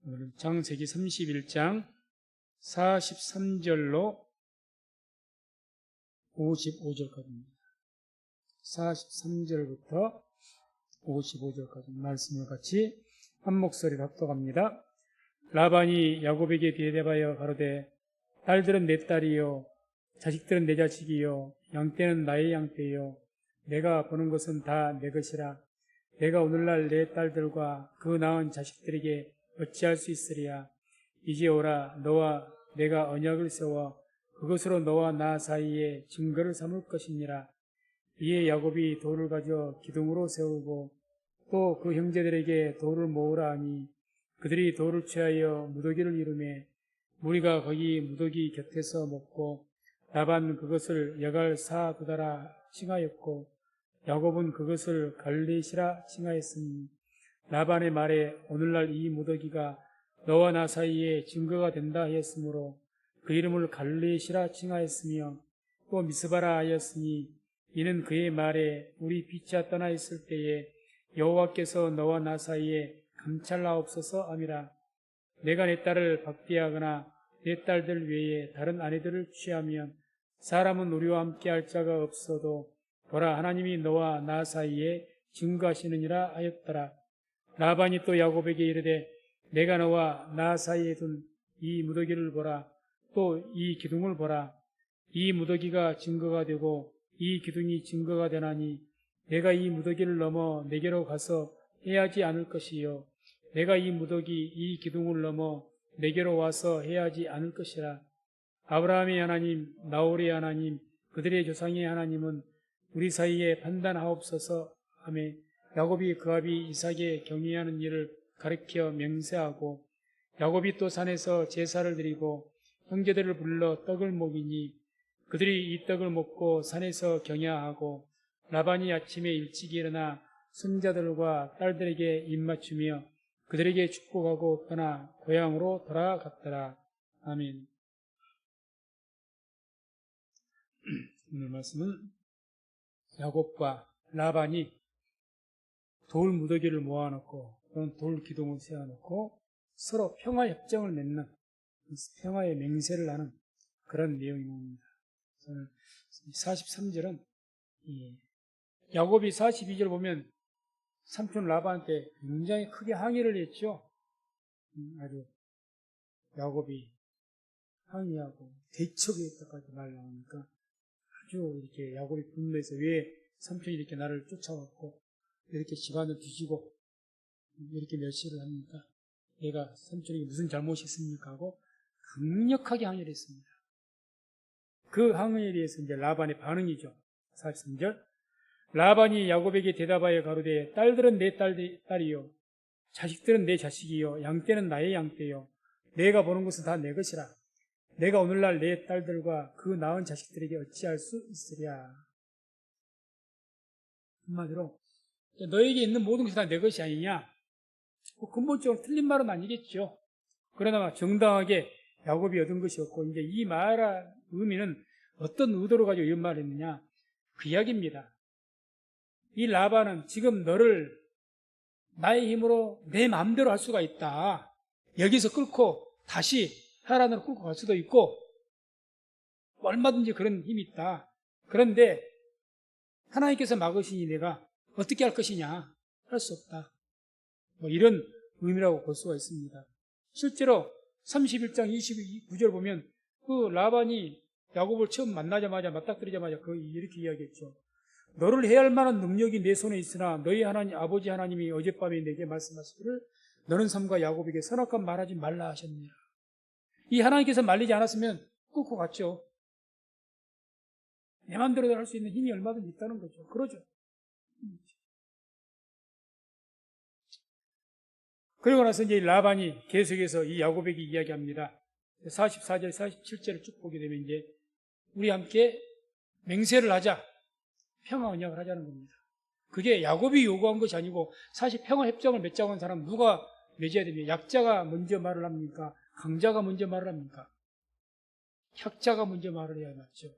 오늘은 창세기 31장 43절로 55절까지입니다. 43절부터 55절까지 말씀을 같이 한 목소리로 합독합니다. 라반이 야곱에게 대답하여 가로되 딸들은 내 딸이요 자식들은 내 자식이요 양떼는 나의 양떼요 내가 보는 것은 다 내 것이라. 내가 오늘날 내 딸들과 그 낳은 자식들에게 어찌할 수 있으리야. 이제 오라. 너와 내가 언약을 세워 그것으로 너와 나 사이에 증거를 삼을 것이니라. 이에 야곱이 돌을 가져 기둥으로 세우고 또 그 형제들에게 돌을 모으라 하니 그들이 돌을 취하여 무더기를 이루매 무리가 거기 무더기 곁에서 먹고 라반 그것을 여갈 사두다라 칭하였고 야곱은 그것을 갈레시라 칭하였으니 라반의 말에 오늘날 이 무더기가 너와 나 사이에 증거가 된다 하였으므로 그 이름을 갈레시라 칭하였으며 또 미스바라 하였으니 이는 그의 말에 우리 빛이 떠나 있을 때에 여호와께서 너와 나 사이에 감찰하옵소서 함이라. 내가 내 딸을 박대하거나 내 딸들 외에 다른 아내들을 취하면 사람은 우리와 함께할 자가 없어도 보라 하나님이 너와 나 사이에 증거하시느니라 하였더라. 라반이 또 야곱에게 이르되 내가 너와 나 사이에 둔 이 무더기를 보라. 또 이 기둥을 보라. 이 무더기가 증거가 되고 이 기둥이 증거가 되나니 내가 이 무더기를 넘어 내게로 가서 해하지 않을 것이요 내가 이 무더기 이 기둥을 넘어 내게로 와서 해하지 않을 것이라. 아브라함의 하나님 나홀의 하나님 그들의 조상의 하나님은 우리 사이에 판단하옵소서 하매 야곱이 그 아비 이삭의 경외하는 일을 가르쳐 맹세하고 야곱이 또 산에서 제사를 드리고 형제들을 불러 떡을 먹이니 그들이 이 떡을 먹고 산에서 경야하고 라반이 아침에 일찍 일어나 손자들과 딸들에게 입맞추며 그들에게 축복하고 떠나 고향으로 돌아갔더라. 아멘. 오늘 말씀은 야곱과 라반이 돌 무더기를 모아놓고 또는 돌 기둥을 세워놓고 서로 평화협정을 맺는 평화의 맹세를 하는 그런 내용입니다. 43절은 야곱이 42절 보면 삼촌 라반한테 굉장히 크게 항의를 했죠. 아주 야곱이 항의하고 대척했다까지 말 나오니까 아주 이렇게 야곱이 분노해서 왜 삼촌이 이렇게 나를 쫓아왔고 이렇게 집안을 뒤지고 이렇게 멸시를 합니까? 내가 삼촌에게 무슨 잘못이 있습니까? 하고 강력하게 항의를 했습니다. 그 항의에 대해서 이제 라반의 반응이죠. 43절 라반이 야곱에게 대답하여 가로되 딸들은 내 딸이요 자식들은 내 자식이요 양떼는 나의 양떼요 내가 보는 것은 다 내 것이라. 내가 오늘날 내 딸들과 그 낳은 자식들에게 어찌할 수 있으랴. 한마디로 너에게 있는 모든 것이 다 내 것이 아니냐. 근본적으로 틀린 말은 아니겠죠. 그러나 정당하게 야곱이 얻은 것이 없고 이제 이 말의 의미는 어떤 의도로 가지고 이런 말을 했느냐. 그 이야기입니다. 이 라반은 지금 너를 나의 힘으로 내 마음대로 할 수가 있다. 여기서 끌고 다시 하란으로 끌고 갈 수도 있고 얼마든지 그런 힘이 있다. 그런데 하나님께서 막으시니 내가 어떻게 할 것이냐. 할 수 없다. 이런 의미라고 볼 수가 있습니다. 실제로 31장 29절 보면 그 라반이 야곱을 처음 만나자마자 맞닥뜨리자마자 이렇게 이야기했죠. 너를 해할 만한 능력이 내 손에 있으나 너희 하나님 아버지 하나님이 어젯밤에 내게 말씀하시기를 너는 삼가 야곱에게 선악한 말하지 말라 하셨느니라. 이 하나님께서 말리지 않았으면 끊고 갔죠. 내 마음대로 할 수 있는 힘이 얼마든지 있다는 거죠. 그러죠. 그리고 나서 이제 라반이 계속해서 이 야곱에게 이야기합니다. 44절, 47절을 쭉 보게 되면 이제 우리 함께 맹세를 하자. 평화 언약을 하자는 겁니다. 그게 야곱이 요구한 것이 아니고 사실 평화 협정을 맺자고 한 사람 누가 맺어야 됩니까? 약자가 먼저 말을 합니까? 강자가 먼저 말을 합니까? 약자가 먼저 말을 해야 맞죠.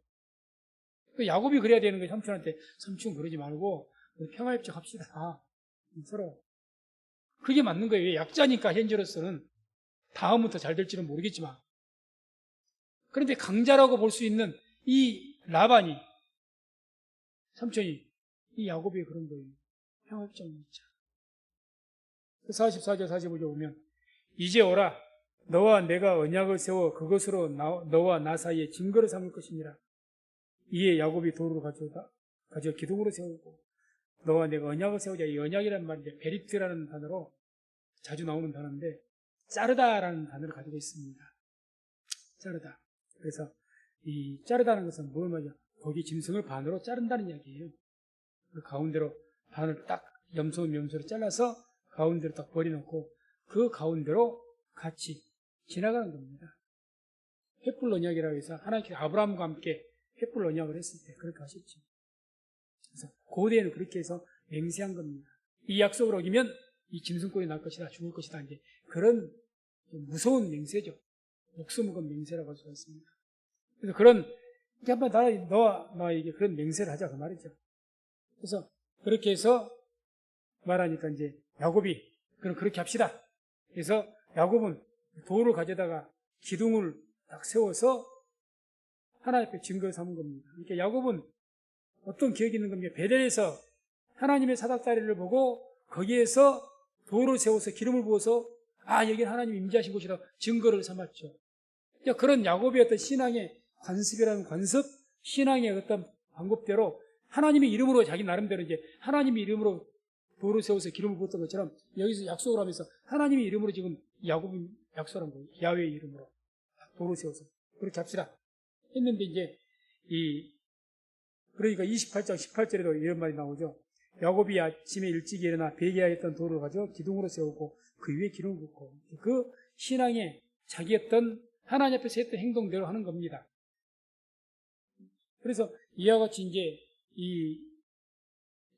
야곱이 그래야 되는 거예요. 삼촌한테 삼촌 그러지 말고 평화 협정 합시다. 서로 그게 맞는 거예요. 약자니까 현재로서는 다음부터 잘 될지는 모르겠지만, 그런데 강자라고 볼 수 있는 이 라반이, 삼촌이, 이 야곱이 그런 거예요. 평화협정 맺자. 44절 45절 보면, 이제 오라 너와 내가 언약을 세워 그것으로 너와 나 사이에 증거를 삼을 것이니라. 이에 야곱이 돌을 가져 기둥으로 세우고 너와 내가 언약을 세우자. 이 언약이라는 말이 이제 베리트라는 단어로 자주 나오는 단어인데 자르다라는 단어를 가지고 있습니다. 자르다. 그래서 이 자르다는 것은 뭘 말이야? 거기 짐승을 반으로 자른다는 이야기예요. 그 가운데로 반을 딱 염소로 잘라서 가운데로 딱 버려놓고 그 가운데로 같이 지나가는 겁니다. 횃불 언약이라고 해서 하나님께서 아브라함과 함께 횃불 언약을 했을 때 그렇게 하셨죠. 그래서 고대에는 그렇게 해서 맹세한 겁니다. 이 약속을 어기면 이 짐승꼴이 날 것이다, 죽을 것이다. 이제 그런 무서운 맹세죠. 목숨을 건 맹세라고 할 수가 있습니다. 그래서 그런 이렇게 한번 너와 나에게 그런 맹세를 하자 그 말이죠. 그래서 그렇게 해서 말하니까 이제 야곱이 그럼 그렇게 합시다. 그래서 야곱은 돌을 가져다가 기둥을 딱 세워서 하나님 앞에 증거를 삼은 겁니다. 그러니까 야곱은 어떤 기억이 있는 겁니까? 베델에서 하나님의 사닥다리를 보고 거기에서 돌을 세워서 기름을 부어서 여기는 하나님이 임재하신 곳이라 증거를 삼았죠. 그러니까 그런 야곱의 어떤 신앙의 관습이라는 관습, 신앙의 어떤 방법대로 하나님의 이름으로 자기 나름대로 이제 하나님의 이름으로 돌을 세워서 기름을 부었던 것처럼 여기서 약속을 하면서 하나님의 이름으로 지금 야곱이 약속한 거예요. 야훼의 이름으로 돌을 세워서 그렇게 합시다 했는데 이제 그러니까 28장 18절에도 이런 말이 나오죠. 야곱이 아침에 일찍 일어나 베개하였던 돌을 가져 기둥으로 세우고 그 위에 기름을 붓고 그 신앙에 자기 어떤 하나님 앞에서 했던 행동대로 하는 겁니다. 그래서 이와 같이 이제 이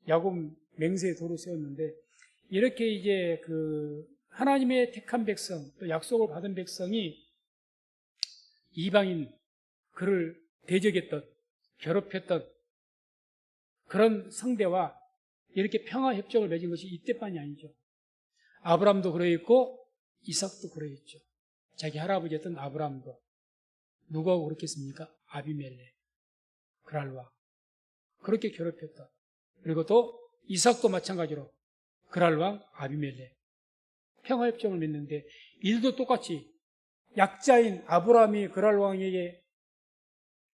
야곱 맹세의 돌을 세웠는데 이렇게 이제 그 하나님의 택한 백성 또 약속을 받은 백성이 이방인 그를 대적했던 괴롭혔던 그런 상대와 이렇게 평화협정을 맺은 것이 이때만이 아니죠. 아브라함도 그러했고 이삭도 그러했죠. 자기 할아버지였던 아브라함도 누구하고 그렇게 했습니까? 아비멜렉, 그랄와 그렇게 괴롭혔다. 그리고 또 이삭도 마찬가지로 그랄왕 아비멜렉 평화협정을 맺는데 일도 똑같이 약자인 아브라함이 그랄왕에게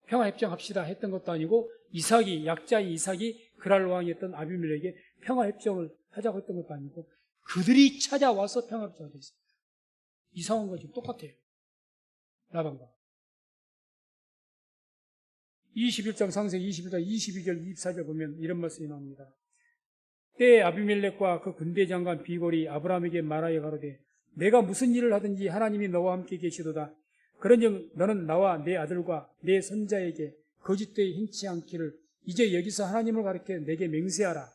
평화협정합시다 했던 것도 아니고 약자인 이삭이 그랄왕이었던 아비멜렉에게 평화협정을 하자고 했던 것도 아니고 그들이 찾아와서 평화협정을 했습니다. 이상한 거 지금 똑같아요. 라반과 21장 상세기 21장 22절 24절 보면 이런 말씀이 나옵니다. 때에 아비멜렉과 그 군대 장관 비골이 아브라함에게 말하여 가로되 내가 무슨 일을 하든지 하나님이 너와 함께 계시도다. 그런즉 너는 나와 내 아들과 내 손자에게 거짓되이 행치 않기를 이제 여기서 하나님을 가리켜 내게 맹세하라.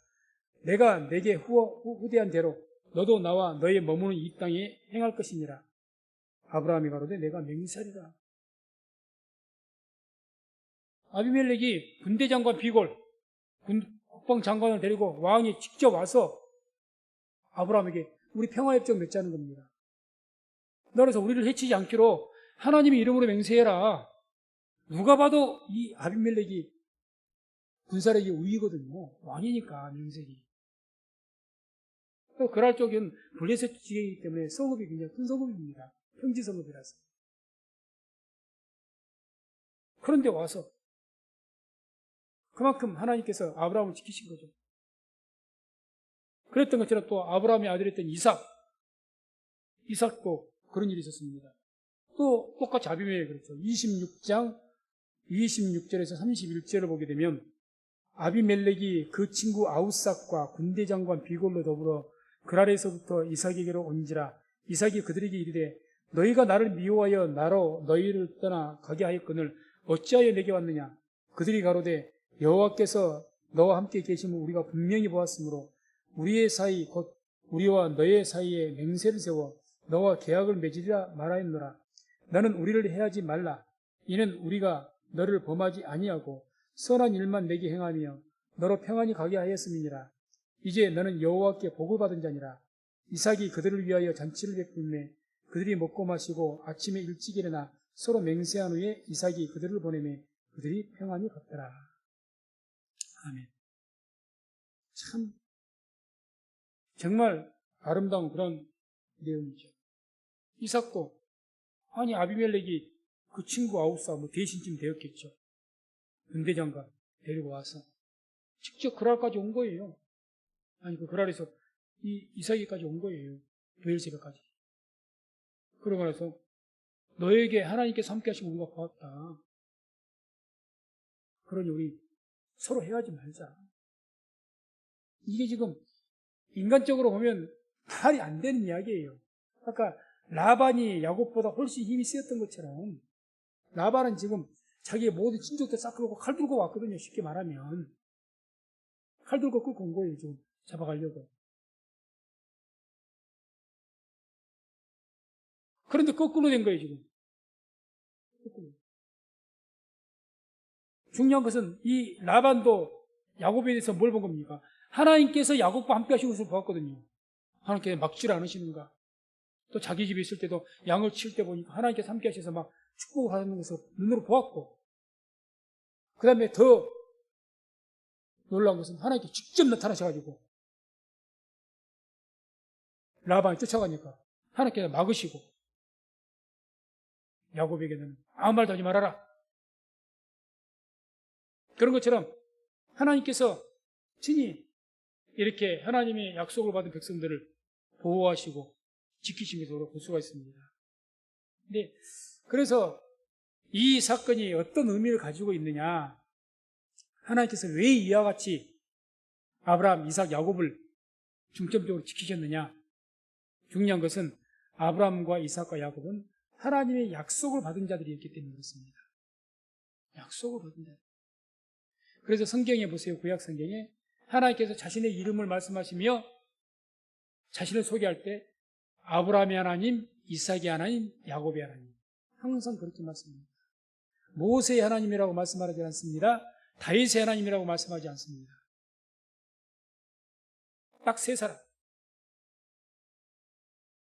내가 내게 후대한 대로 너도 나와 너의 머무는 이 땅에 행할 것이니라. 아브라함이 가로되 내가 맹세하리라. 아비멜렉이 군대 장관 비골 국방 장관을 데리고 왕이 직접 와서 아브라함에게 우리 평화협정 맺자는 겁니다. 그래서 우리를 해치지 않기로 하나님의 이름으로 맹세해라. 누가 봐도 이 아비멜렉이 군사력이 우위거든요. 왕이니까 명색이. 또 그랄 쪽은 블레셋 지역이기 때문에 성읍이 굉장히 큰 성읍입니다. 평지 성읍이라서. 그런데 와서 그만큼 하나님께서 아브라함을 지키신 거죠. 그랬던 것처럼 또 아브라함의 아들이었던 이삭도 그런 일이 있었습니다. 또 똑같이 아비멜렉이 그랬죠. 26장 26절에서 31절을 보게 되면 아비멜렉이 그 친구 아우삭과 군대 장관 비골로 더불어 그랄에서부터 이삭에게로 온지라. 이삭이 그들에게 이르되 너희가 나를 미워하여 나로 너희를 떠나 가게 하였거늘 어찌하여 내게 왔느냐. 그들이 가로되 여호와께서 너와 함께 계심을 우리가 분명히 보았으므로 우리의 사이 곧 우리와 너의 사이에 맹세를 세워 너와 계약을 맺으리라 말하였노라. 너는 우리를 해하지 말라. 이는 우리가 너를 범하지 아니하고 선한 일만 내게 행하며 너로 평안히 가게 하였음이니라. 이제 너는 여호와께 복을 받은 자니라. 이삭이 그들을 위하여 잔치를 베풀매 그들이 먹고 마시고 아침에 일찍 일어나 서로 맹세한 후에 이삭이 그들을 보내매 그들이 평안히 갔더라. 아멘. 참 정말 아름다운 그런 내용이죠. 이삭도 아니 아비멜렉이 그 친구 아우사 대신쯤 되었겠죠. 군대장관 데리고 와서 직접 그랄까지 온 거예요. 아니 그 그랄에서 이삭이까지 온 거예요. 베엘세바까지. 그러고 나서 너에게 하나님께서 함께 하신 우리가 보았다. 그러니 우리 서로 헤어지지 말자. 이게 지금 인간적으로 보면 말이 안 되는 이야기예요. 아까 라반이 야곱보다 훨씬 힘이 세었던 것처럼 라반은 지금 자기의 모든 친족들 싹 끌고 칼 들고 왔거든요. 쉽게 말하면. 칼 들고 끌고 온 거예요. 지금 잡아가려고. 그런데 거꾸로 된 거예요. 지금. 거꾸로. 중요한 것은 이 라반도 야곱에 대해서 뭘 본 겁니까? 하나님께서 야곱과 함께 하시는 것을 보았거든요. 하나님께서 막지를 않으시는가. 또 자기 집에 있을 때도 양을 치울 때 보니까 하나님께서 함께 하셔서 막 축복하는 것을 눈으로 보았고, 그 다음에 더 놀라운 것은 하나님께 직접 나타나셔가지고 라반이 쫓아가니까 하나님께서 막으시고 야곱에게는 아무 말도 하지 말아라. 그런 것처럼 하나님께서 친히 이렇게 하나님의 약속을 받은 백성들을 보호하시고 지키신 것을 볼 수가 있습니다. 근데 그래서 이 사건이 어떤 의미를 가지고 있느냐? 하나님께서 왜 이와 같이 아브라함, 이삭, 야곱을 중점적으로 지키셨느냐? 중요한 것은 아브라함과 이삭과 야곱은 하나님의 약속을 받은 자들이었기 때문에 그렇습니다. 약속을 받은 자들. 그래서 성경에 보세요. 구약 성경에 하나님께서 자신의 이름을 말씀하시며 자신을 소개할 때 아브라함의 하나님, 이삭의 하나님, 야곱의 하나님. 항상 그렇게 말씀합니다. 모세의 하나님이라고 말씀하지 않습니다. 다윗의 하나님이라고 말씀하지 않습니다. 딱 세 사람.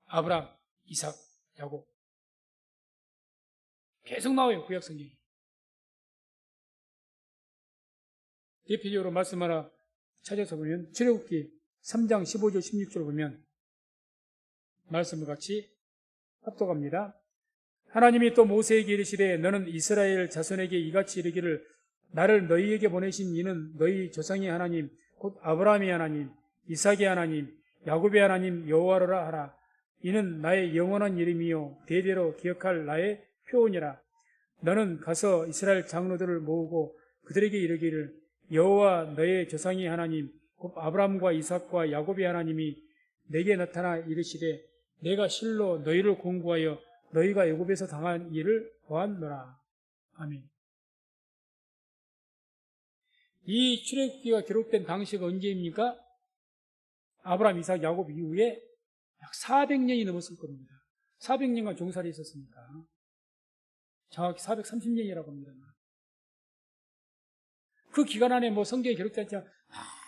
아브라함, 이삭, 야곱. 계속 나와요. 구약 성경에. 대표적으로 말씀 하나 찾아서 보면 출애굽기 3장 15절 16절 보면 말씀을 같이 합독합니다. 하나님이 또 모세에게 이르시되 너는 이스라엘 자손에게 이같이 이르기를 나를 너희에게 보내신 이는 너희 조상의 하나님 곧 아브라함의 하나님 이삭의 하나님 야곱의 하나님 여호와라 하라. 이는 나의 영원한 이름이요 대대로 기억할 나의 표언이라. 너는 가서 이스라엘 장로들을 모으고 그들에게 이르기를 여호와 너의 조상의 하나님 곧 아브라함과 이삭과 야곱의 하나님이 내게 나타나 이르시되 내가 실로 너희를 공부하여 너희가 애굽에서 당한 일을 보았노라. 아멘. 이 출애굽기가 기록된 당시가 언제입니까? 아브라함, 이삭, 야곱 이후에 약 400년이 넘었을 겁니다. 400년간 종살이 있었으니까 정확히 430년이라고 합니다. 그 기간 안에 성경에 기록되지 않은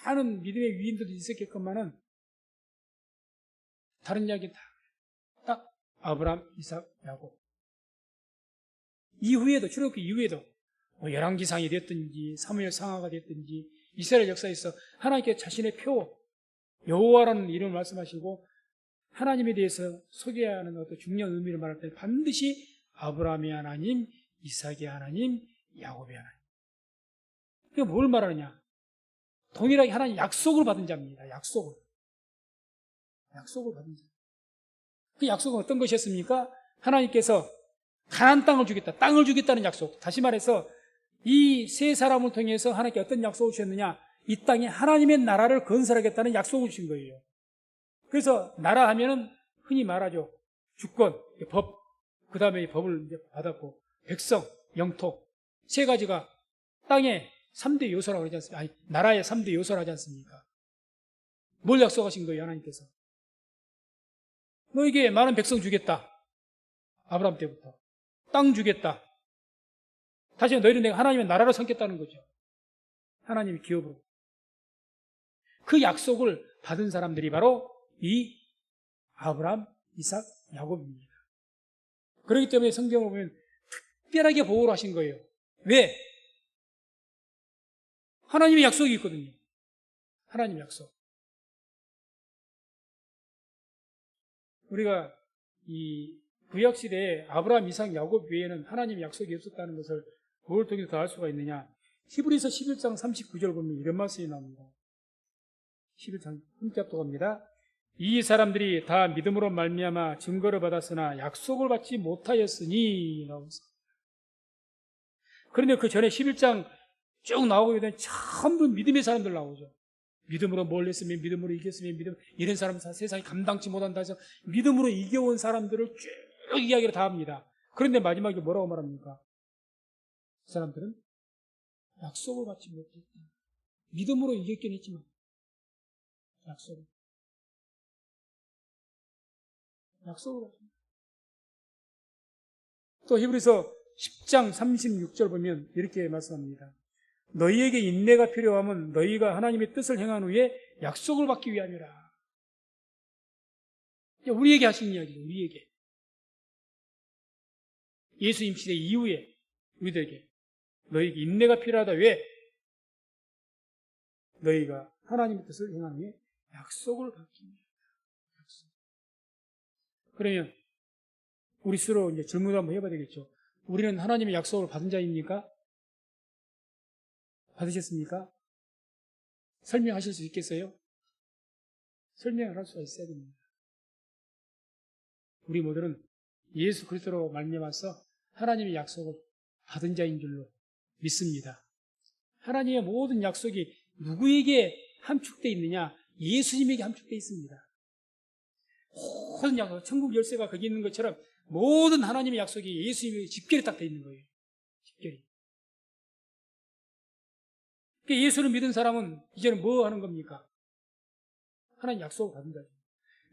많은 믿음의 위인들도 있었겠건만은 다른 이야기 딱 아브라함, 이삭, 야곱. 이후에도 출애굽기 이후에도 열왕기상이 됐든지 사무엘 상하가 됐든지 이스라엘 역사에서 하나님께 자신의 표 여호와라는 이름을 말씀하시고 하나님에 대해서 소개하는 어떤 중요한 의미를 말할 때 반드시 아브라함의 하나님, 이삭의 하나님, 야곱의 하나님. 그게 뭘 말하느냐? 동일하게 하나님 약속을 받은 자입니다. 약속을 받은 자. 그 약속은 어떤 것이었습니까? 하나님께서 가나안 땅을 주겠다. 땅을 주겠다는 약속. 다시 말해서 이 세 사람을 통해서 하나님께 어떤 약속을 주셨느냐? 이 땅에 하나님의 나라를 건설하겠다는 약속을 주신 거예요. 그래서 나라 하면은 흔히 말하죠. 주권, 법, 그 다음에 법을 이제 받았고 백성, 영토 세 가지가 땅의 3대 요소라고 하지 않습니까? 아니, 나라의 3대 요소라고 하지 않습니까? 뭘 약속하신 거예요, 하나님께서? 너에게 많은 백성 주겠다. 아브라함 때부터. 땅 주겠다. 다시 너희를 내가 하나님의 나라로 삼겠다는 거죠. 하나님의 기업으로. 그 약속을 받은 사람들이 바로 이 아브라함, 이삭, 야곱입니다. 그렇기 때문에 성경을 보면 특별하게 보호를 하신 거예요. 왜? 하나님의 약속이 있거든요. 하나님의 약속. 우리가 이 구약시대에 아브라함, 이삭, 야곱 외에는 하나님의 약속이 없었다는 것을 뭘 통해서 더 알 수가 있느냐? 히브리서 11장 39절 보면 이런 말씀이 나옵니다. 11장 함께 합독합니다. 이 사람들이 다 믿음으로 말미암아 증거를 받았으나 약속을 받지 못하였으니 나옵니다. 그런데 그 전에 11장 쭉 나오게 되면 전부 믿음의 사람들 나오죠. 믿음으로 뭘 했으면 믿음으로 이겼으면 믿음, 이런 사람은 세상이 감당치 못한다 해서 믿음으로 이겨온 사람들을 쭉 이야기를 다 합니다. 그런데 마지막에 뭐라고 말합니까? 그 사람들은 약속을 받지 못했다. 믿음으로 이겼긴 했지만 약속을 받지 못했다. 또 히브리서 10장 36절 보면 이렇게 말씀합니다. 너희에게 인내가 필요하면 너희가 하나님의 뜻을 행한 후에 약속을 받기 위함이라. 우리에게 하신 이야기죠. 우리에게. 예수님 시대 이후에 우리들에게 너희에게 인내가 필요하다. 왜? 너희가 하나님의 뜻을 행한 후에 약속을 받기 위함이라. 약속. 그러면 우리 스스로 이제 질문을 한번 해봐야 되겠죠. 우리는 하나님의 약속을 받은 자입니까? 받으셨습니까? 설명하실 수 있겠어요? 설명을 할 수가 있어야 됩니다. 우리 모두는 예수 그리스도로 말미암아서 하나님의 약속을 받은 자인 줄로 믿습니다. 하나님의 모든 약속이 누구에게 함축되어 있느냐? 예수님에게 함축되어 있습니다. 모든 약속, 천국 열쇠가 거기 있는 것처럼 모든 하나님의 약속이 예수님에게 집결이 딱 되어 있는 거예요. 집결이. 그러니까 예수를 믿은 사람은 이제는 뭐 하는 겁니까? 하나님 약속을 받은 자죠.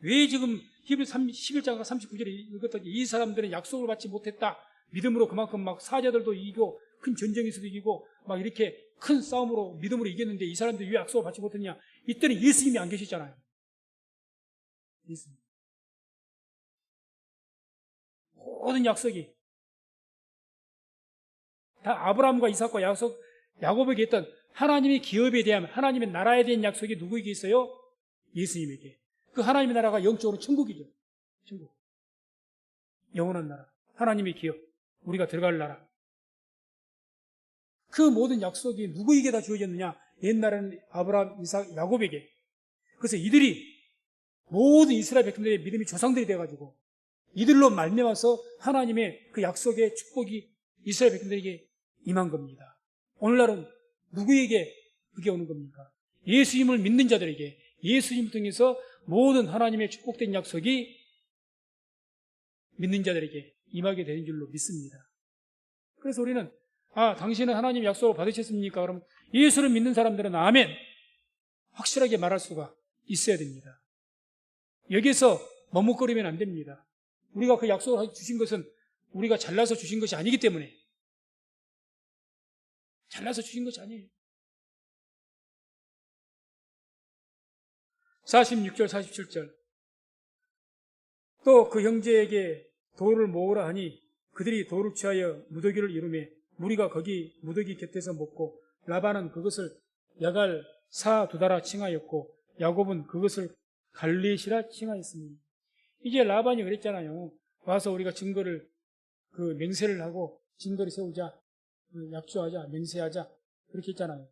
왜 지금 히브리 11장과 39절에 읽었더니 이 사람들은 약속을 받지 못했다. 믿음으로 그만큼 막 사자들도 이기고 큰 전쟁에서도 이기고 막 이렇게 큰 싸움으로 믿음으로 이겼는데 이 사람들이 왜 약속을 받지 못했냐? 이때는 예수님이 안 계셨잖아요. 예수님. 모든 약속이 다 아브라함과 이삭과 야곱에게 했던 하나님의 기업에 대한 하나님의 나라에 대한 약속이 누구에게 있어요? 예수님에게. 그 하나님의 나라가 영적으로 천국이죠. 천국. 영원한 나라. 하나님의 기업. 우리가 들어갈 나라. 그 모든 약속이 누구에게 다 주어졌느냐? 옛날에는 아브라함, 이삭, 야곱에게. 그래서 이들이 모든 이스라엘 백성들의 믿음이 조상들이 돼가지고 이들로 말미암아서 하나님의 그 약속의 축복이 이스라엘 백성들에게 임한 겁니다. 오늘날은 누구에게 그게 오는 겁니까? 예수님을 믿는 자들에게, 예수님을 통해서 모든 하나님의 축복된 약속이 믿는 자들에게 임하게 되는 줄로 믿습니다. 그래서 우리는 당신은 하나님 약속을 받으셨습니까? 그럼 예수를 믿는 사람들은 아멘 확실하게 말할 수가 있어야 됩니다. 여기서 머뭇거리면 안 됩니다. 우리가 그 약속을 주신 것은 우리가 잘나서 주신 것이 아니기 때문에 잘나서 주신 것이 아니에요. 46절 47절 또 그 형제에게 돌을 모으라 하니 그들이 돌을 취하여 무더기를 이루매 무리가 거기 무더기 곁에서 먹고 라반은 그것을 야갈 사 두다라 칭하였고 야곱은 그것을 갈렛이라 칭하였습니다. 이제 라반이 그랬잖아요. 와서 우리가 증거를 맹세를 하고 증거를 세우자, 약조하자, 맹세하자 그렇게 했잖아요.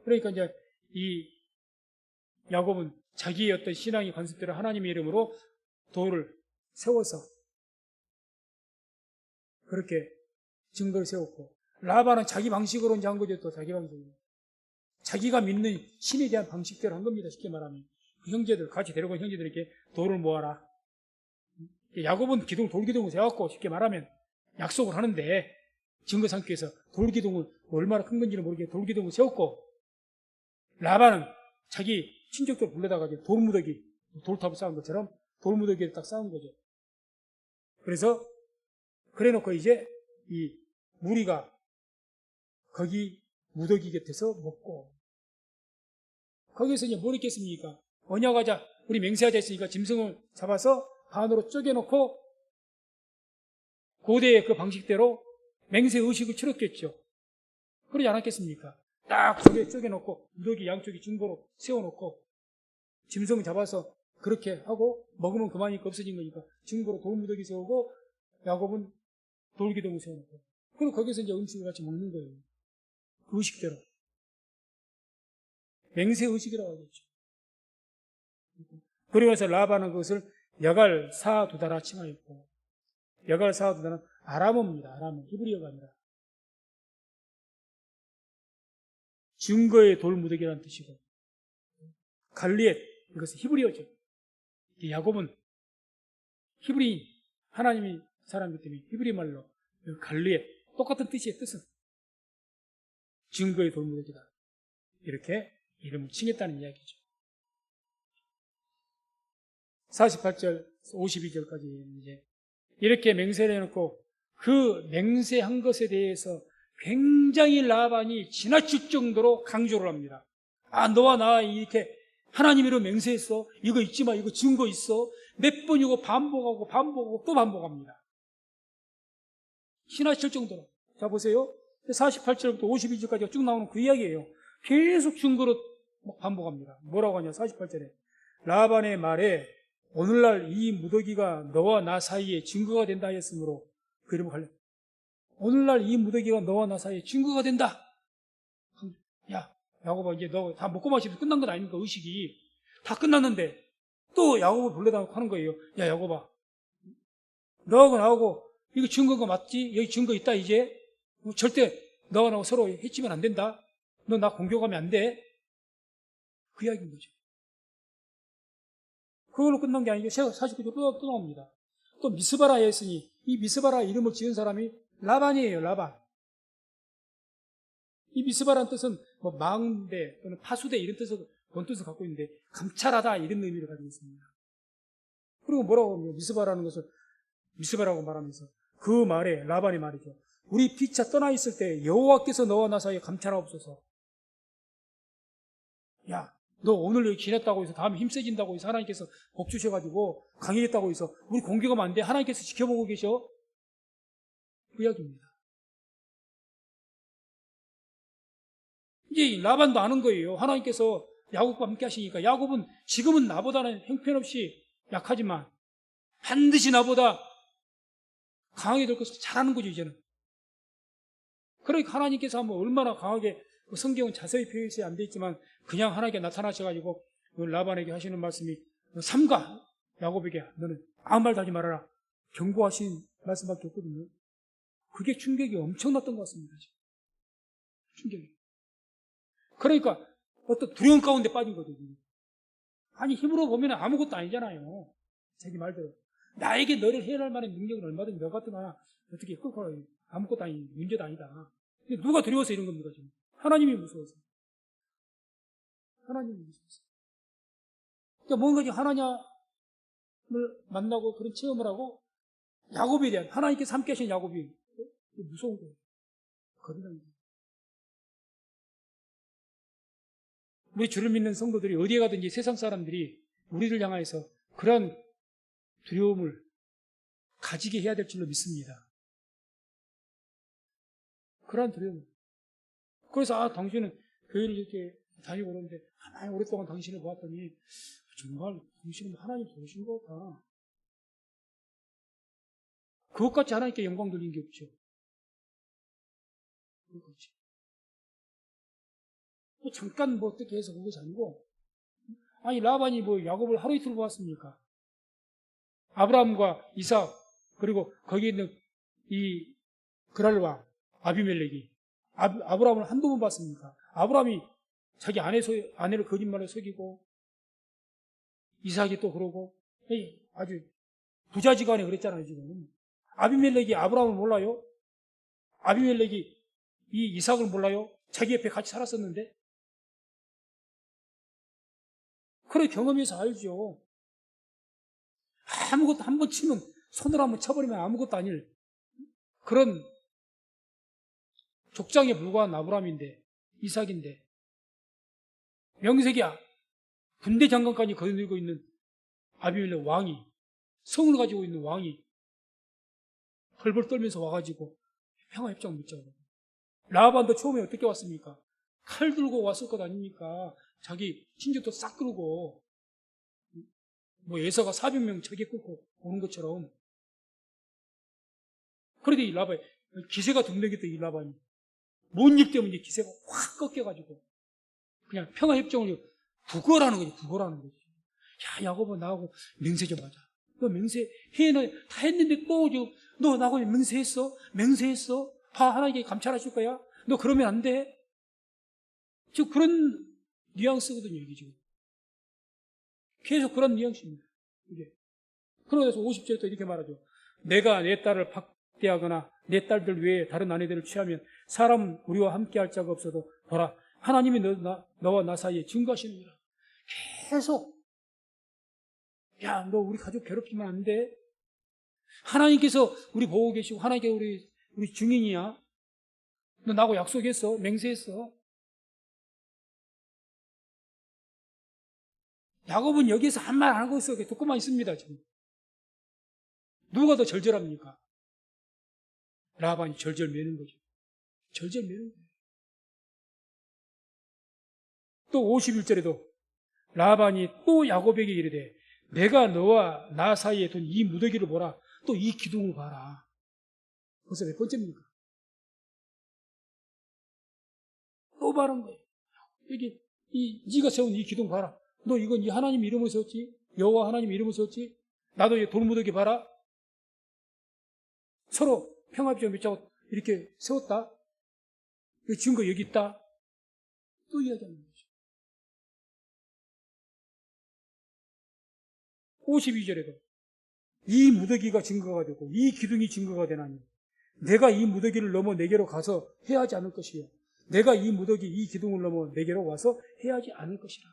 그러니까 이제 이 야곱은 자기의 어떤 신앙의 관습대로 하나님의 이름으로 돌을 세워서 그렇게 증거를 세웠고 라반은 자기 방식으로 이제 한 거죠. 또 자기 방식으로. 자기가 믿는 신에 대한 방식대로 한 겁니다. 쉽게 말하면. 그 형제들, 같이 데려온 형제들에게 돌을 모아라. 야곱은 돌기둥을 세웠고 쉽게 말하면 약속을 하는데 증거 삼기 위해서 돌기둥을 얼마나 큰 건지는 모르겠는데 돌기둥을 세웠고 라반은 자기 친척들 불러다가 돌무더기, 돌탑을 쌓은 것처럼 돌무더기를 딱 쌓은 거죠. 그래서 그래 놓고 이제 이 무리가 거기 무더기 곁에서 먹고 거기서 이제 뭘 했겠습니까? 언약하자, 우리 맹세하자 했으니까 짐승을 잡아서 반으로 쪼개놓고 고대의 그 방식대로 맹세 의식을 치렀겠죠. 그러지 않았겠습니까? 딱 쪼개놓고 무더기 양쪽에 중보로 세워놓고 짐승 잡아서 그렇게 하고 먹으면 그만이니까 없어진 거니까 중보로 돌무더기 세우고 야곱은 돌기둥을 세워놓고 그리고 거기서 이제 음식을 같이 먹는 거예요. 그 의식대로. 맹세 의식이라고 하겠죠. 그러면서 라반은 그것을 여갈 사두다라 칭하였고, 여갈 사두다는 아람어입니다. 아람어, 히브리어가 아니라. 증거의 돌무더기라는 뜻이고, 갈리엣, 이것은 히브리어죠. 야곱은 히브리인, 하나님이 사람이기 때문에 히브리 말로 갈리엣, 똑같은 뜻이에요. 뜻은 증거의 돌무더기다. 이렇게 이름을 칭했다는 이야기죠. 48절, 52절까지 이제 이렇게 맹세를 해놓고 그 맹세한 것에 대해서 굉장히 라반이 지나칠 정도로 강조를 합니다. 아, 너와 나 이렇게 하나님으로 맹세했어. 이거 잊지 마. 이거 증거 있어. 몇 번이고 반복하고 또 반복합니다. 지나칠 정도로. 자, 보세요. 48절부터 52절까지 쭉 나오는 그 이야기예요. 계속 증거로 반복합니다. 뭐라고 하냐, 48절에. 라반의 말에 오늘날 이 무더기가 너와 나 사이에 증거가 된다 하였으므로 그 이름을 갈래. 오늘날 이 무더기가 너와 나 사이에 증거가 된다. 야, 야곱아, 이제 너 다 먹고 마시면 끝난 것 아닙니까? 의식이. 다 끝났는데 또 야곱을 불러다가 하는 거예요. 야, 야곱아, 너하고 나하고 이거 증거가 맞지? 여기 증거 있다 이제. 절대 너와 나하고 서로 해치면 안 된다. 너 나 공격하면 안 돼. 그 이야기인 거죠. 그걸로 끝난 게 아니고 49절 또 나옵니다. 또 미스바라에 있으니 이 미스바라 이름을 지은 사람이 라반이에요. 라반. 이 미스바라는 뜻은 뭐 망대 또는 파수대 이런 뜻을 원뜻을 갖고 있는데 감찰하다 이런 의미를 가지고 있습니다. 그리고 뭐라고 하면 미스바라는 것을 미스바라고 말하면서 그 말에 라반이 말이죠. 우리 피차 떠나 있을 때 여호와께서 너와 나 사이에 감찰하옵소서. 야, 너 오늘 여기 지냈다고 해서 다음에 힘세진다고 해서 하나님께서 복 주셔가지고 강해졌다고 해서 우리 공격하면 안 돼. 하나님께서 지켜보고 계셔. 그 이야기입니다. 이제 라반도 아는 거예요. 하나님께서 야곱과 함께 하시니까 야곱은 지금은 나보다는 형편없이 약하지만 반드시 나보다 강하게 될 것을 잘 아는 거죠, 이제는. 그러니까 하나님께서 한번 얼마나 강하게 성경은 자세히 표현이 안 돼 있지만 그냥 하나님께 나타나셔가지고 라반에게 하시는 말씀이 삼가 야곱에게 너는 아무 말도 하지 말아라 경고하신 말씀밖에 없거든요. 그게 충격이 엄청났던 것 같습니다. 충격이. 그러니까 어떤 두려움 가운데 빠진 거거든요. 아니 힘으로 보면 아무것도 아니잖아요. 자기 말대로 나에게 너를 해할 만한 능력은 얼마든지 너 같은 하나 어떻게 끌고 아무것도 아니 문제도 아니다. 근데 누가 두려워서 이런 겁니까 지금? 하나님이 무서워서. 하나님이 무서워서. 그러니까 뭔가 지금 하나님을 만나고 그런 체험을 하고 야곱에 대한 하나님께서 함께 하신 야곱이 무서운 거예요. 겁나는 거예요. 우리 주를 믿는 성도들이 어디에 가든지 세상 사람들이 우리를 향해서 그런 두려움을 가지게 해야 될 줄로 믿습니다. 그런 두려움. 그래서 당신은 교회를 이렇게 다니고 그러는데 하나님 오랫동안 당신을 보았더니 정말 당신은 하나님 도우신 것 같다. 그것같이 하나님께 영광 돌린 게 없죠. 그것같이. 잠깐 뭐 어떻게 해서 그것이 아니고 아니 라반이 뭐 야곱을 하루 이틀 보았습니까? 아브라함과 이삭 그리고 거기에 있는 이 그랄왕 아비멜렉이 아브라함을 한두 번 봤습니까? 아브라함이 자기 아내를 거짓말로 속이고 이삭이 또 그러고 아주 부자지간에 그랬잖아요 지금. 아비멜렉이 아브라함을 몰라요? 아비멜렉이 이 이삭을 몰라요? 자기 옆에 같이 살았었는데 그래 경험해서 알죠. 아무것도 한 번 치면 손으로 한번 쳐버리면 아무것도 아닐 그런 족장에 불과한 아브라함인데 이삭인데 명색이야 군대 장관까지 거느리고 있는 아비멜렉 왕이 성을 가지고 있는 왕이 벌벌 떨면서 와가지고 평화협정 맺자고. 라반도 처음에 어떻게 왔습니까? 칼 들고 왔을 것 아닙니까? 자기 친족도 싹 끌고 뭐 에서가 400명 차게 끌고 오는 것처럼. 그런데 이 라반이 기세가 등등했던 이 라반이 뭔 일 때문에 기세가 확 꺾여가지고 그냥 평화협정을 구걸하는 거지. 구걸하는 거지. 야, 야곱아 나하고 맹세 좀 하자. 너 맹세 다 했는데 또 너 나하고 맹세했어? 맹세했어? 봐, 하나님께 감찰하실 거야? 너 그러면 안 돼? 지금 그런 뉘앙스거든요, 이게 지금. 계속 그런 뉘앙스입니다. 이게. 그러면서 50절에 또 이렇게 말하죠. 내가 내 딸을 박대하거나 내 딸들 외에 다른 아내들을 취하면 사람은 우리와 함께 할 자가 없어도 보라, 하나님이 너와 나 사이에 증거하시느니라. 계속 야, 너 우리 가족 괴롭히면 안 돼. 하나님께서 우리 보고 계시고 하나님께서 우리 증인이야. 너 나하고 약속했어. 맹세했어. 야곱은 여기에서 한 말 안 하고 있어. 듣고만 있습니다, 지금. 누가 더 절절합니까? 라반이 절절 매는 거죠. 절절 매는 거예요. 또 51절에도 라반이 또 야곱에게 이르되 내가 너와 나 사이에 둔 이 무더기를 보라. 또 이 기둥을 봐라. 벌써 몇 번째입니까? 또 바른 거예요. 여기 네가 세운 이 기둥 봐라. 너 이건 이 하나님 이름으로 세웠지? 여호와 하나님 이름으로 세웠지? 나도 이 돌무더기 봐라. 서로 평화협정 맺자고 이렇게 세웠다. 그 증거 여기 있다. 또 이야기하는 거죠. 52절에도 이 무더기가 증거가 되고 이 기둥이 증거가 되나니 내가 이 무더기를 넘어 내게로 가서 해야 하지 않을 것이요. 내가 이 무더기, 이 기둥을 넘어 내게로 와서 해야 하지 않을 것이라.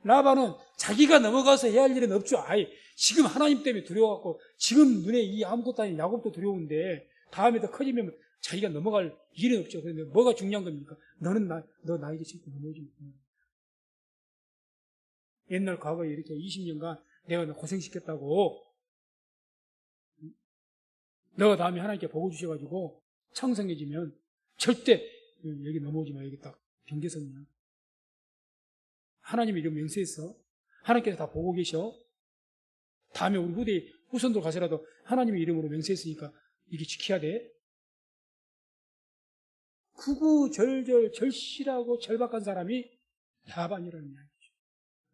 라반은 자기가 넘어가서 해야 할 일은 없죠. 아예 지금 하나님 때문에 두려워갖고 지금 눈에 이 아무것도 아닌 야곱도 두려운데 다음에 더 커지면 자기가 넘어갈 일은 없죠. 그런데 뭐가 중요한 겁니까? 너 나에게 지금 넘어지면 옛날 과거에 이렇게 20년간 내가 너 고생시켰다고 너가 다음에 하나님께 보고 주셔가지고 창성해지면 절대 여기 넘어오지 마. 여기 딱 경계선이야. 하나님 이름 명세했어. 하나님께서 다 보고 계셔. 다음에 우리 후손들 가서라도 하나님의 이름으로 명세했으니까 이게 지켜야 돼. 구구절절 절실하고 절박한 사람이 라반이라는 이야기죠.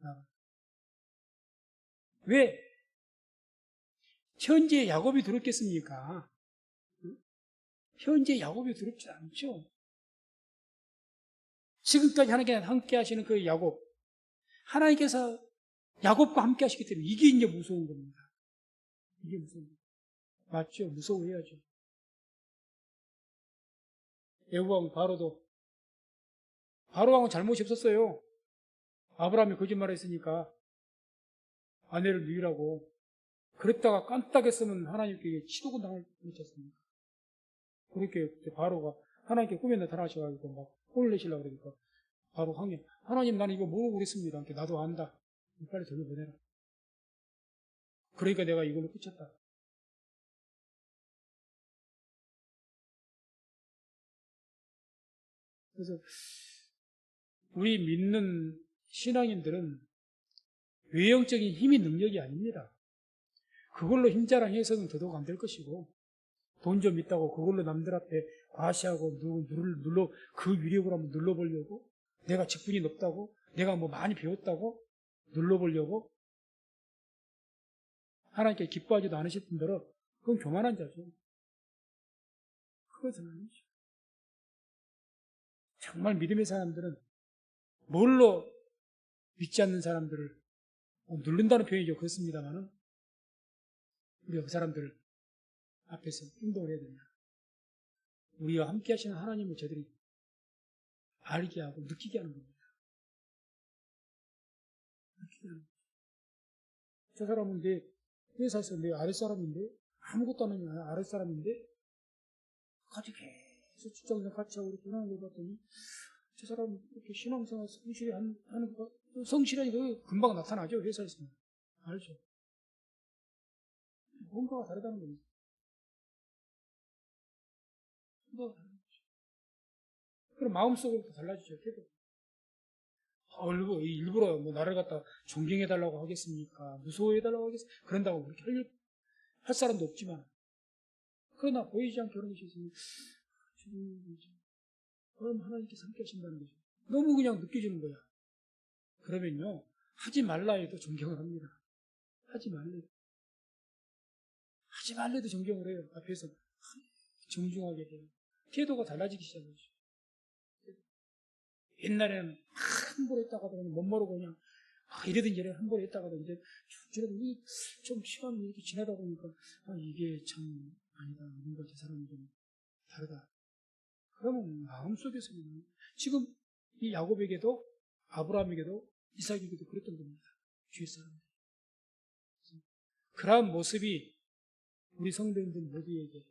라반. 왜? 현재 야곱이 두렵겠습니까? 현재 야곱이 두렵지 않죠. 지금까지 하나님께서 함께 하시는 그 야곱, 하나님께서 야곱과 함께 하시기 때문에 이게 이제 무서운 겁니다. 이게 무서운 겁니다. 맞죠? 무서워해야죠. 애굽왕 바로왕은 잘못이 없었어요. 아브라함이 거짓말을 했으니까 아내를 누이라고 그랬다가 깜빡했으면 하나님께 치도고 당할 뻔했습니다. 그렇게 바로가 하나님께 꿈에 나타나셔가지고 막 혼을 내시려고 그러니까 바로 황해 하나님 나는 이거 모르고 그랬습니다. 나도 안다. 빨리 돌려보내라. 그러니까 내가 이걸로 끝쳤다. 그래서 우리 믿는 신앙인들은 외형적인 힘이 능력이 아닙니다. 그걸로 힘자랑해서는 더더욱 안 될 것이고 돈 좀 있다고 그걸로 남들 앞에 과시하고 그 위력으로 한번 눌러보려고 내가 직분이 높다고 내가 뭐 많이 배웠다고 눌러보려고 하나님께 기뻐하지도 않으실 분들은 그건 교만한 자죠. 그것은 아니죠. 정말 믿음의 사람들은 뭘로 믿지 않는 사람들을 누른다는 표현이죠. 그렇습니다만은 우리가 그 사람들 앞에서 행동을 해야 된다. 우리와 함께 하시는 하나님을 저들이 알게 하고 느끼게 하는 겁니다. 느끼게 하는 겁니다. 저 사람은 내 회사에서 내 아랫사람인데 아무것도 안 하는 아랫사람인데 같이 계속 직장에서 같이 하고 이렇게 하는 걸 봤더니 저 사람 이렇게 신앙생활 성실히 하는 거 성실하니 그 금방 나타나죠. 회사에서는. 알죠. 뭔가가 다르다는 겁니다. 뭔가가 다른 거죠. 그럼 마음속으로도 달라지죠. 태도. 일부러 뭐 나를 갖다 존경해달라고 하겠습니까? 무서워해달라고 하겠습니까? 그런다고 그렇게 할 사람도 없지만, 그러나 보이지 않게 그런 것이 있으면, 그럼 하나님께서 함께 하신다는 거죠. 너무 그냥 느껴지는 거야. 그러면요, 하지 말라 해도 존경을 합니다. 하지 말래도 존경을 해요. 앞에서 정중하게 돼요. 태도가 달라지기 시작하죠. 옛날에는 함부로 했다가도 그냥 못 모르고 그냥 이러든 저러든 함부로 했다가도 이제 좀 시간이 이렇게 지나다 보니까 이게 참 아니다. 뭔가 저 사람이 좀 다르다. 그러면 마음속에서는 지금 이 야곱에게도 아브라함에게도 이삭에게도 그랬던 겁니다. 주위 사람들. 그러한 모습이 우리 성도님들 모두에게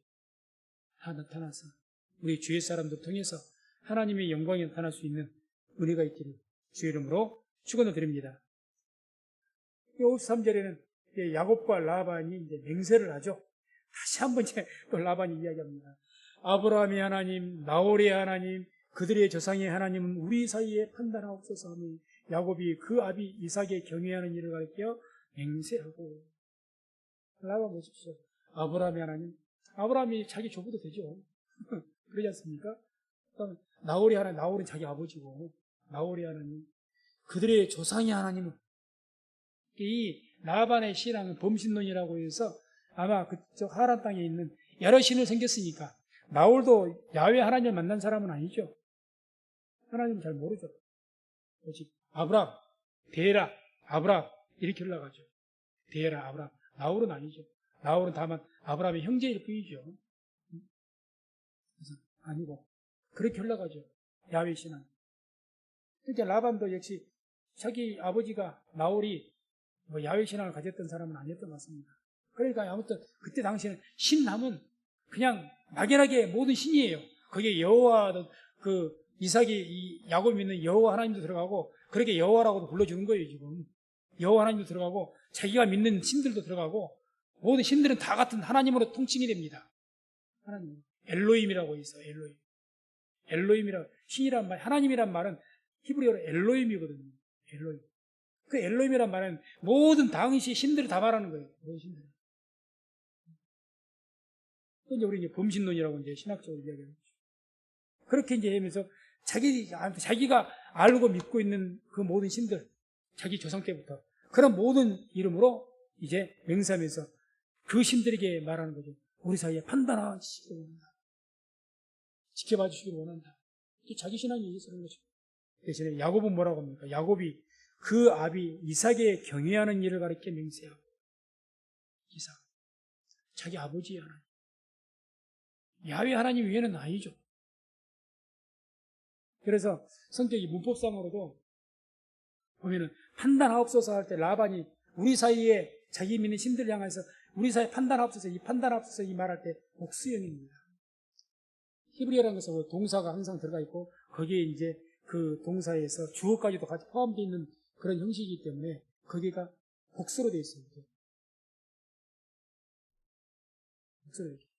다 나타나서 우리 주위 사람들 통해서 하나님의 영광이 나타날 수 있는 은혜가 있기를 주의 이름으로 축원을 드립니다. 53절에는 야곱과 라반이 이제 맹세를 하죠. 다시 한번 이제 또 라반이 이야기합니다. 아브라함의 하나님, 나홀의 하나님, 그들의 조상의 하나님은 우리 사이에 판단하옵소서 하며 야곱이 그 아비 이삭의 경외하는 일을 가르쳐 맹세하고. 라반 보십시오. 아브라함의 하나님, 아브라함이 자기 조부도 되죠. 그러지 않습니까? 나홀의 하나님, 나홀은 자기 아버지고, 나홀의 하나님, 그들의 조상의 하나님은, 이 라반의 신앙은 범신론이라고 해서 아마 그쪽 하란 땅에 있는 여러 신을 생겼으니까 나홀도 야훼 하나님을 만난 사람은 아니죠. 하나님은 잘 모르죠. 오직 아브람, 데라, 아브람 이렇게 올라가죠. 데라, 아브람. 나홀은 아니죠. 나홀은 다만 아브람의 형제일 뿐이죠. 그래서 아니고 그렇게 올라가죠. 야훼 신앙. 그러니까 라반도 역시 자기 아버지가 나홀이 야훼 신앙을 가졌던 사람은 아니었던 것 같습니다. 그러니까 아무튼 그때 당시에는 신남은 그냥 막연하게 모든 신이에요. 거기에 여호와, 그 이삭이 야곱 믿는 여호와 하나님도 들어가고 그렇게 여호와라고도 불러주는 거예요. 지금 여호와 하나님도 들어가고 자기가 믿는 신들도 들어가고 모든 신들은 다 같은 하나님으로 통칭이 됩니다. 하나님, 엘로힘이라고 있어요. 엘로힘이라고, 신이란 말, 하나님이란 말은 히브리어로 엘로힘이거든요. 엘로힘. 그 엘로힘이란 말은 모든 당시 신들을 다 말하는 거예요. 모든 신들. 이제 우리 범신론이라고 이제 신학적으로 이야기하는 거죠. 그렇게 이제 하면서 자기가 알고 믿고 있는 그 모든 신들, 자기 조상 때부터 그런 모든 이름으로 이제 맹세하면서 그 신들에게 말하는 거죠. 우리 사이에 판단하시기를 원한다. 지켜봐 주시기를 원한다. 자기 신앙이 얘기해서 그런 거죠. 대신에 야곱은 뭐라고 합니까? 야곱이 그 아비 이삭의 경외하는 일을 가르쳐 맹세하고. 이삭. 자기 아버지의 하나님. 야훼 하나님 외에는 아니죠. 그래서 성격이 문법상으로도 보면은 판단하옵소서 할 때 라반이 우리 사이에 자기 믿는 신들 향해서 우리 사이에 판단하옵소서, 이 판단하옵소서 이 말할 때 복수형입니다. 히브리어라는 것은 동사가 항상 들어가 있고 거기에 이제 그 동사에서 주어까지도 같이 포함되어 있는 그런 형식이기 때문에 거기가 복수로 되어 있습니다. 복수로 되어 있습니다.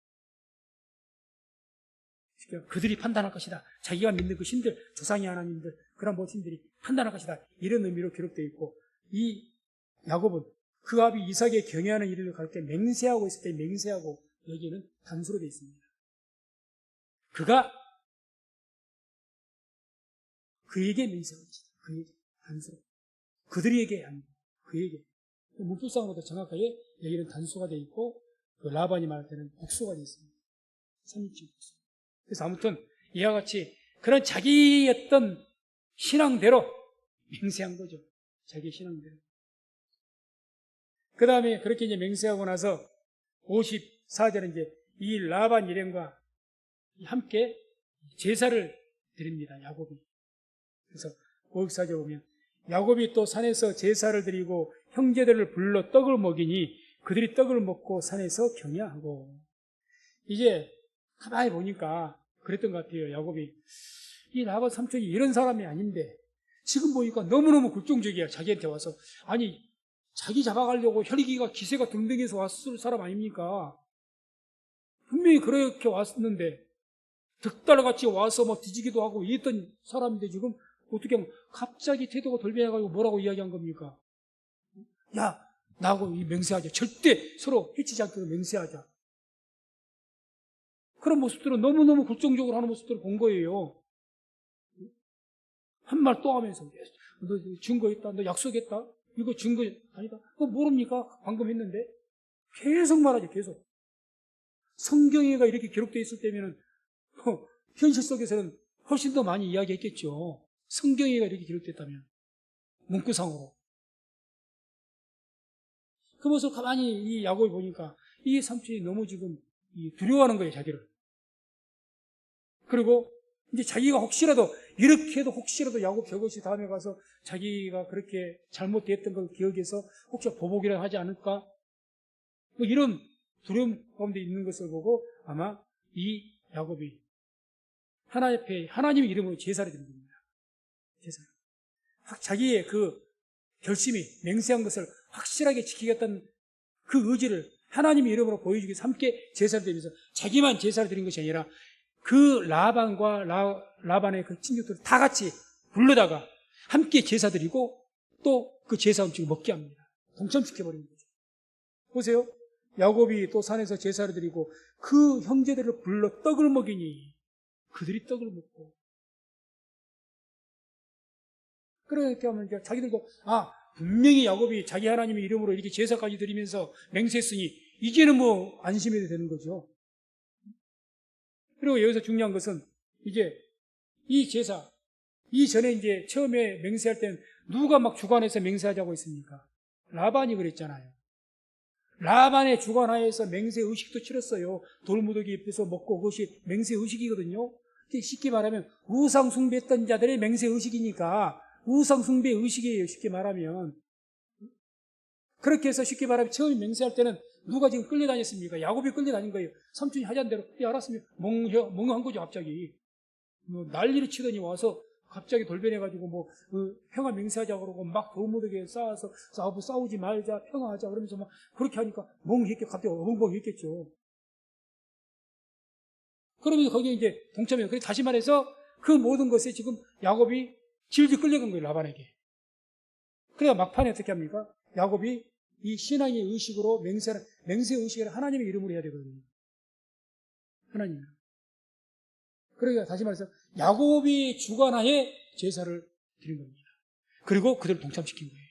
그들이 판단할 것이다. 자기가 믿는 그 신들, 조상의 하나님들, 그런 모든 신들이 판단할 것이다. 이런 의미로 기록되어 있고, 이 야곱은 그 아비 이삭의 경외하는 일을 가르쳐 맹세하고 있을 때 맹세하고 여기는 단수로 되어 있습니다. 그가 그에게 맹세하고 있다. 그에게 단수로. 그들에게 아니고 그에게. 문법상으로도 정확하게 여기는 단수가 되어 있고 그 라반이 말할 때는 복수가 되어 있습니다. 3인칭 복수. 그래서 아무튼 이와 같이 그런 자기 어떤 신앙대로 맹세한 거죠. 자기 신앙대로. 그 다음에 그렇게 이제 맹세하고 나서 54절은 이제 이 라반 일행과 함께 제사를 드립니다. 야곱이. 그래서 54절 보면 야곱이 또 산에서 제사를 드리고 형제들을 불러 떡을 먹이니 그들이 떡을 먹고 산에서 경야하고. 이제 가만히 보니까 그랬던 것 같아요. 야곱이 이 라반 삼촌이 이런 사람이 아닌데 지금 보니까 너무너무 굴종적이야. 자기한테 와서 아니 자기 잡아가려고 혈기가 기세가 등등해서 왔을 사람 아닙니까? 분명히 그렇게 왔는데 득달같이 와서 막 뒤지기도 하고 이랬던 사람인데 지금 어떻게 하면 갑자기 태도가 돌변해가지고 뭐라고 이야기한 겁니까? 야, 나하고 이 맹세하자. 절대 서로 해치지 않도록 맹세하자. 그런 모습들은 너무너무 걱정적으로 하는 모습들을 본 거예요. 한 말 또 하면서 너 증거 있다. 너 약속했다. 이거 증거 아니다. 그거 모릅니까? 방금 했는데. 계속 말하죠. 계속. 성경에가 이렇게 기록되어 있을 때면은 현실 속에서는 훨씬 더 많이 이야기했겠죠. 성경에가 이렇게 기록됐다면. 문구상으로. 그 모습 가만히 이 야곱을 보니까 이 삼촌이 너무 지금 두려워하는 거예요. 자기를. 그리고 이제 자기가 혹시라도 이렇게 해도 혹시라도 야곱 저것이 다음에 가서 자기가 그렇게 잘못됐던 걸 기억해서 혹시 보복이라도 하지 않을까? 뭐 이런 두려움 가운데 있는 것을 보고 아마 이 야곱이 하나님 앞에 하나님의 이름으로 제사를 드린 겁니다. 제사를. 자기의 그 결심이 맹세한 것을 확실하게 지키겠다는 그 의지를 하나님의 이름으로 보여주기 위해서 함께 제사를 드리면서 자기만 제사를 드린 것이 아니라 그 라반과 라반의 그 친구들을 다 같이 불러다가 함께 제사 드리고 또 그 제사 음식을 먹게 합니다. 동참시켜버리는 거죠. 보세요. 야곱이 또 산에서 제사를 드리고 그 형제들을 불러 떡을 먹이니 그들이 떡을 먹고 그렇게 하면 이제 자기들도 분명히 야곱이 자기 하나님의 이름으로 이렇게 제사까지 드리면서 맹세했으니 이제는 뭐 안심해도 되는 거죠. 그리고 여기서 중요한 것은 이제 이 제사, 이전에 이제 처음에 맹세할 때는 누가 막 주관해서 맹세하자고 했습니까? 라반이 그랬잖아요. 라반의 주관하에서 맹세 의식도 치렀어요. 돌무더기 입혀서 먹고 그것이 맹세 의식이거든요. 쉽게 말하면 우상 숭배했던 자들의 맹세 의식이니까 우상 숭배 의식이에요. 쉽게 말하면. 그렇게 해서 쉽게 말하면 처음 맹세할 때는 누가 지금 끌려다녔습니까? 야곱이 끌려다닌 거예요. 삼촌이 하자는 대로 알았으면 멍한 거죠. 갑자기 난리를 치더니 와서 갑자기 돌변해가지고 평화 맹세하자 그러고 막 돌무더기에 쌓아서 싸우지 말자 평화하자 그러면서 막 그렇게 하니까 멍했겠죠. 갑자기 어벙벙했겠죠. 그러면서 거기에 이제 동참해요. 그래서 다시 말해서 그 모든 것에 지금 야곱이 질질 끌려간 거예요. 라반에게. 그래야 막판에 어떻게 합니까? 야곱이 이 신앙의 의식으로 맹세 의식을 하나님의 이름으로 해야 되거든요. 하나님. 그러니까 다시 말해서 야곱이 주관하에 제사를 드린 겁니다. 그리고 그들을 동참시킨 거예요.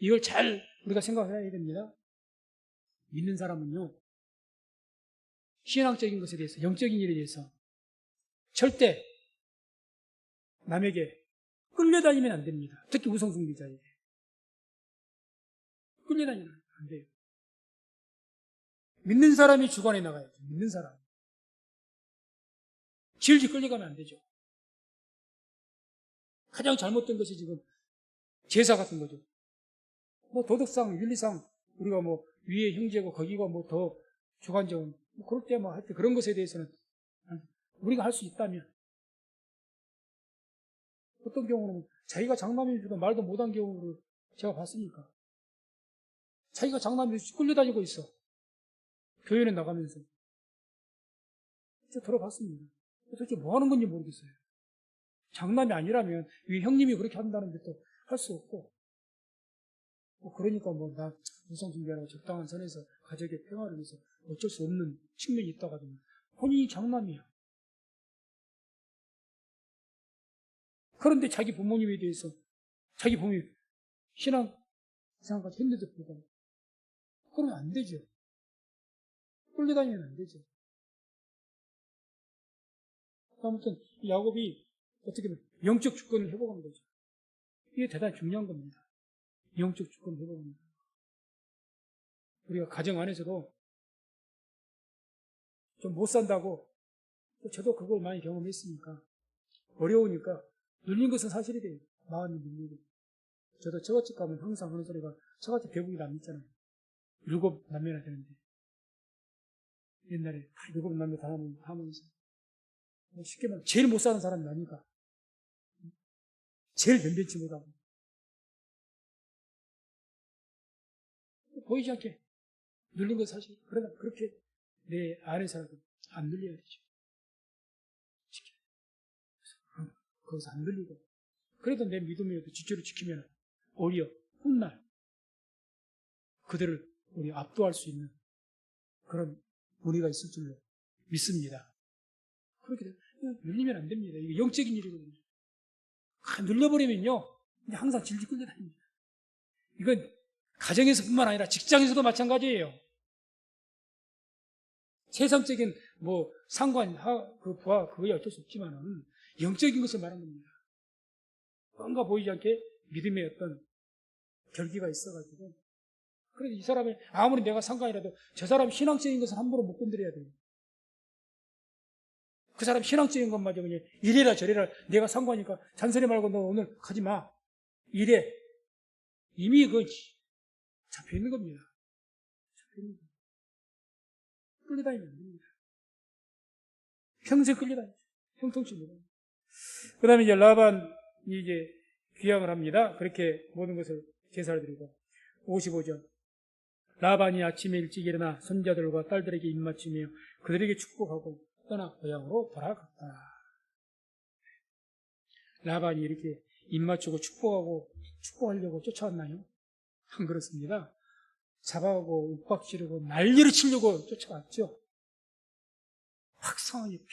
이걸 잘 우리가 생각해야 됩니다. 믿는 사람은요, 신앙적인 것에 대해서, 영적인 일에 대해서 절대 남에게 끌려다니면 안 됩니다. 특히 우상숭배자에게. 끌려다니면 안 돼요. 믿는 사람이 주관해 나가야죠. 믿는 사람. 질질 끌려가면 안 되죠. 가장 잘못된 것이 지금 제사 같은 거죠. 도덕상, 윤리상 우리가 위에 형제고 거기가 더 주관적인 그럴 때 하여튼 그런 것에 대해서는 우리가 할 수 있다면 어떤 경우는 자기가 장남인지도 말도 못한 경우를 제가 봤으니까 자기가 장남인지 끌려다니고 있어. 교회에 나가면서 제가 들어봤습니다. 도대체 뭐 하는 건지 모르겠어요. 장남이 아니라면 위 형님이 그렇게 한다는데 또 할 수 없고 그러니까 나 우상숭배하고 적당한 선에서 가족의 평화를 위해서 어쩔 수 없는 측면이 있다고 하더니 본인이 장남이야. 그런데 자기 부모님에 대해서 자기 부모님 신앙 이상까지 했는데도 불구하고 그러면 안 되죠. 끌려다니면 안 되죠. 아무튼 야곱이 어떻게 보면 영적 주권을 회복한 거죠. 이게 대단히 중요한 겁니다. 영적 주권을 회복합니다. 우리가 가정 안에서도 좀 못 산다고 저도 그걸 많이 경험했으니까 어려우니까 눌린 것은 사실이 돼요. 마음이 눌리고. 저도 처갓집 가면 항상 하는 소리가 처갓집 배국이 남 있잖아요. 7남매나 되는데 옛날에 7남매 다 하면서 쉽게 말하면 제일 못 사는 사람이 나니까 제일 변변치 못하고 보이지 않게 눌린 건 사실. 그러나 그렇게 내 안에서라도 안 눌려야 되죠. 거기서 안 눌리고. 그래도 내 믿음이라도 지체로 지키면 오히려 훗날 그들을 우리 압도할 수 있는 그런 은혜가 있을 줄로 믿습니다. 그렇게 눌리면 안 됩니다. 이게 영적인 일이거든요. 눌려버리면요, 항상 질질 끌려다닙니다. 이건 가정에서뿐만 아니라 직장에서도 마찬가지예요. 세상적인 상관, 그 부하 그거야 어쩔 수 없지만은 영적인 것을 말하는 겁니다. 뭔가 보이지 않게 믿음의 어떤 결기가 있어가지고, 그래서 이 사람이 아무리 내가 상관이라도 저 사람 신앙적인 것을 함부로 못 건드려야 돼요. 그 사람 신앙적인 것마저 그냥 이래라 저래라 내가 상관이니까 잔소리 말고 너 오늘 가지 마. 이래. 이미 그 잡혀 있는 겁니다. 잡혀 있는 겁니다. 끌려다니면 안 됩니다. 평생 끌려다니죠. 형통치입니다. 그 다음에 이제 라반이 이제 귀향을 합니다. 그렇게 모든 것을 제사를 드리고. 55절. 라반이 아침에 일찍 일어나 손자들과 딸들에게 입맞추며 그들에게 축복하고 떠나 고향으로 돌아갔다. 라반이 이렇게 입맞추고 축복하려고 쫓아왔나요? 안 그렇습니다. 잡아가고 윽박지르고 난리를 치려고 쫓아왔죠. 확성하게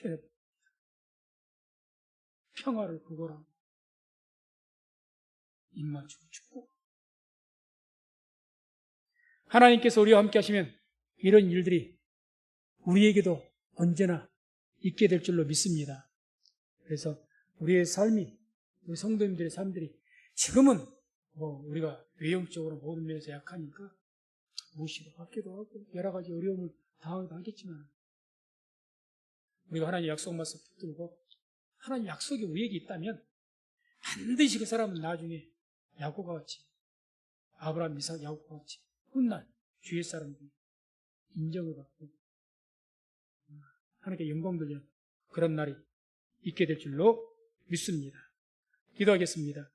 평화를 그거라고 입맞추고 축복. 하나님께서 우리와 함께 하시면 이런 일들이 우리에게도 언제나 있게 될 줄로 믿습니다. 그래서 우리의 삶이, 우리 성도님들의 삶들이 지금은 우리가 외형적으로 모든 면에서 약하니까 무시도 받기도 하고 여러 가지 어려움을 당하기도 하겠지만 우리가 하나님 약속 말씀 붙들고 하나님 약속이 우리에게 있다면 반드시 그 사람은 나중에 야곱과 같이 아브라함, 이삭, 야곱과 같이 훗날 주의 사람들이 인정을 받고 하나님께 영광 돌리는 그런 날이 있게 될 줄로 믿습니다. 기도하겠습니다.